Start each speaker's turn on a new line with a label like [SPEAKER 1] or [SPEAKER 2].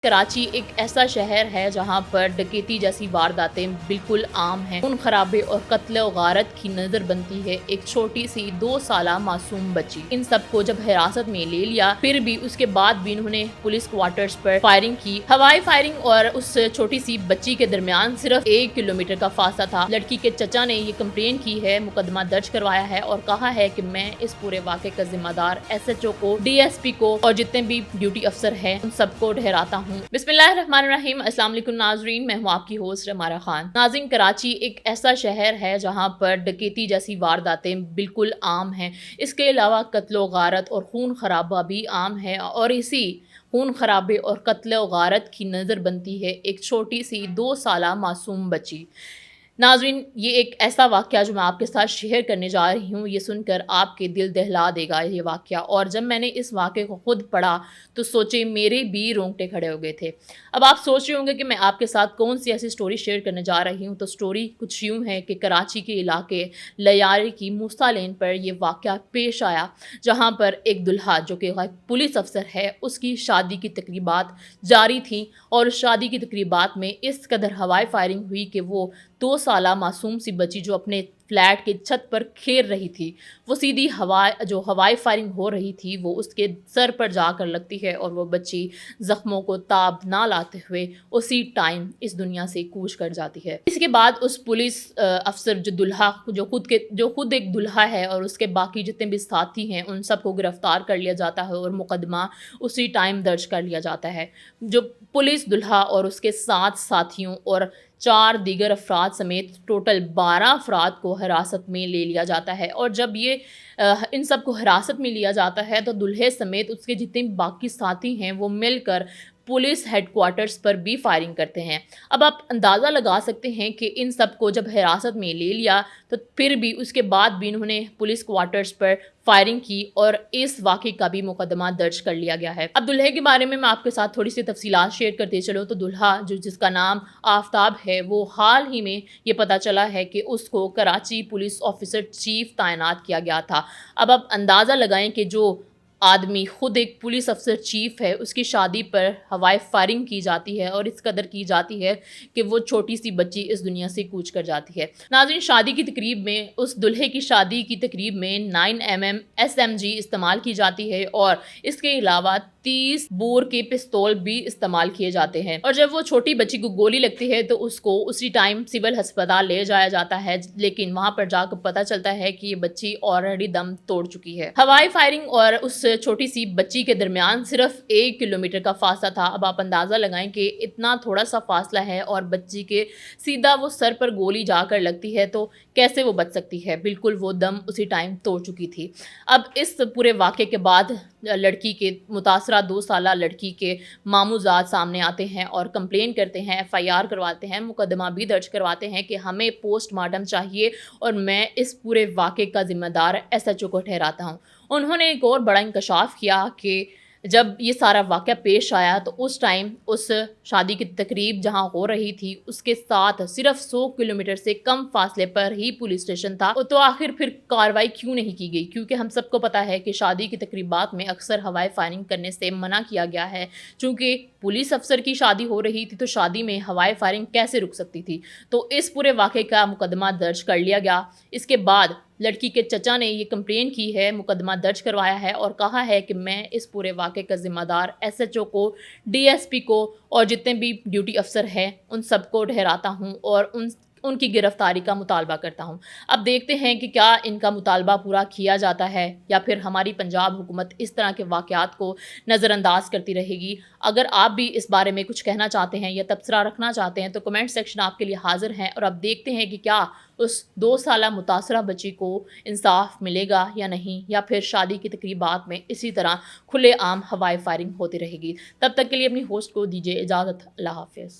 [SPEAKER 1] कराची एक ऐसा शहर है जहां पर डकैती जैसी वारदातें बिल्कुल आम हैं। खून खराबे और कत्ल और गारत की नजर बनती है एक छोटी सी 2 साला मासूम बच्ची। इन सबको जब हिरासत में ले लिया, फिर भी उसके बाद भी इन्होंने पुलिस क्वार्टर्स पर फायरिंग की। हवाई फायरिंग और उस छोटी सी बच्ची के दरमियान सिर्फ 1 किलोमीटर का फासला था। लड़की के चचा ने ये कंप्लेन की है, मुकदमा दर्ज करवाया है और कहा है कि मैं इस पूरे वाक़े का जिम्मेदार SHO को, DSP को और जितने भी ड्यूटी अफसर हैं उन सबको ठहराता हूँ। बिस्मिल्लाहिर्रहमानिर्रहीम। अस्सलाम वालेकुम नाजरीन, मैं हूँ आपकी होस्ट रमारा खान। नाज़रीन, कराची एक ऐसा शहर है जहाँ पर डकैती जैसी वारदातें बिल्कुल आम हैं। इसके अलावा कत्ल गारत और खून खराबा भी आम है और इसी खून खराबे और कत्ल गारत की नज़र बनती है एक छोटी सी 2 साला मासूम बच्ची। नाज़रीन, ये एक ऐसा वाक़या जो मैं आपके साथ शेयर करने जा रही हूँ, ये सुनकर आपके दिल दहला देगा ये वाक़या। और जब मैंने इस वाक़े को ख़ुद पढ़ा तो सोचे मेरे भी रोंगटे खड़े हो गए थे। अब आप सोच रहे होंगे कि मैं आपके साथ कौन सी ऐसी स्टोरी शेयर करने जा रही हूँ। तो स्टोरी कुछ यूँ है कि कराची के इलाके लियारी की मूसा लेन पर यह वाक़या पेश आया, जहाँ पर एक दुल्हा जो कि पुलिस अफसर है, उसकी शादी की तकरीबात जारी थी और उस शादी की तकरीबात में इस कदर हवाई फायरिंग हुई कि वो 2 साला मासूम सी बच्ची जो अपने फ्लैट के छत पर खेल रही थी, वो सीधी हवाई फायरिंग हो रही थी वो उसके सर पर जाकर लगती है और वो बच्ची ज़ख्मों को ताब ना लाते हुए उसी टाइम इस दुनिया से कूच कर जाती है। इसके बाद उस पुलिस अफसर जो खुद एक दुल्हा है और उसके बाकी जितने भी साथी हैं उन सबको गिरफ्तार कर लिया जाता है और मुकदमा उसी टाइम दर्ज कर लिया जाता है। जो पुलिस दुल्हा और उसके 7 साथियों और 4 दीगर अफराद समेत टोटल 12 अफराद को हिरासत में ले लिया जाता है। और जब ये इन सब को हिरासत में लिया जाता है तो दुल्हे समेत उसके जितने बाकी साथी हैं वो मिलकर पुलिस हेडक्वार्टर्स पर भी फायरिंग करते हैं। अब आप अंदाज़ा लगा सकते हैं कि इन सब को जब हिरासत में ले लिया तो फिर भी उसके बाद भी इन्होंने पुलिस क्वार्टर्स पर फायरिंग की और इस वाक़े का भी मुकदमा दर्ज कर लिया गया है। अब दुल्हे के बारे में मैं आपके साथ थोड़ी सी तफसीलात शेयर करते चलो तो दुल्हा जिसका नाम आफ्ताब है, वो हाल ही में ये पता चला है कि उसको कराची पुलिस ऑफिसर चीफ तैनात किया गया था। अब आप अंदाज़ा लगाएं कि जो आदमी खुद एक पुलिस अफसर चीफ है, उसकी शादी पर हवाई फायरिंग की जाती है और इस कदर की जाती है कि वो छोटी सी बच्ची इस दुनिया से कूच कर जाती है। नाज़रीन, शादी की तकरीब में उस दुल्हे की शादी की तकरीब में 9mm SMG इस्तेमाल की जाती है और इसके अलावा 30 बोर के पिस्तौल भी इस्तेमाल किए जाते हैं। और जब वो छोटी बच्ची को गोली लगती है तो उसको उसी टाइम सिविल अस्पताल ले जाया जाता है, लेकिन वहां पर जाकर पता चलता है कि ये बच्ची ऑलरेडी दम तोड़ चुकी है। हवाई फायरिंग और उस छोटी सी बच्ची के दरमियान सिर्फ 1 किलोमीटर का फासला था। अब आप अंदाजा लगाएं कि इतना थोड़ा सा फासला है और बच्ची के सीधा वो सर पर गोली जाकर लगती है तो कैसे वो बच सकती है। बिल्कुल वो दम उसी टाइम तोड़ चुकी थी। अब इस पूरे वाक़े के बाद लड़की के मुतासरा 2 साला लड़की के मामूजात सामने आते हैं और कंप्लेन करते हैं, FIR करवाते हैं, मुकदमा भी दर्ज करवाते हैं कि हमें पोस्टमार्टम चाहिए और मैं इस पूरे वाक़े का ज़िम्मेदार SHO को ठहराता हूँ। उन्होंने एक और बड़ा इंकशाफ किया कि जब ये सारा वाक़या पेश आया तो उस टाइम उस शादी की तकरीब जहाँ हो रही थी उसके साथ सिर्फ 100 किलोमीटर से कम फासले पर ही पुलिस स्टेशन था। तो आखिर फिर कार्रवाई क्यों नहीं की गई? क्योंकि हम सबको पता है कि शादी की तकरीबात में अक्सर हवाई फायरिंग करने से मना किया गया है। चूँकि पुलिस अफसर की शादी हो रही थी तो शादी में हवाई फायरिंग कैसे रुक सकती थी। तो इस पूरे वाक़े का मुकदमा दर्ज कर लिया गया। इसके बाद लड़की के चचा ने ये कंप्लेन की है, मुकदमा दर्ज करवाया है और कहा है कि मैं इस पूरे वाक़े का ज़िम्मेदार SHO को, DSP को और जितने भी ड्यूटी अफसर हैं उन सबको ठहराता हूँ और उनकी गिरफ्तारी का मुतालबा करता हूँ। अब देखते हैं कि क्या इनका मुतालबा पूरा किया जाता है या फिर हमारी पंजाब हुकूमत इस तरह के वाक़यात को नज़रअंदाज करती रहेगी। अगर आप भी इस बारे में कुछ कहना चाहते हैं या तबसरा रखना चाहते हैं तो कमेंट सेक्शन आपके लिए हाजिर हैं और अब देखते हैं कि क्या उस 2 साला मुतासरा बच्ची को इंसाफ मिलेगा या नहीं, या फिर शादी की तकरीबात में इसी तरह खुलेआम हवाई फायरिंग होती रहेगी। तब तक के लिए अपनी होस्ट को दीजिए इजाज़त। अल्लाह हाफ़िज़।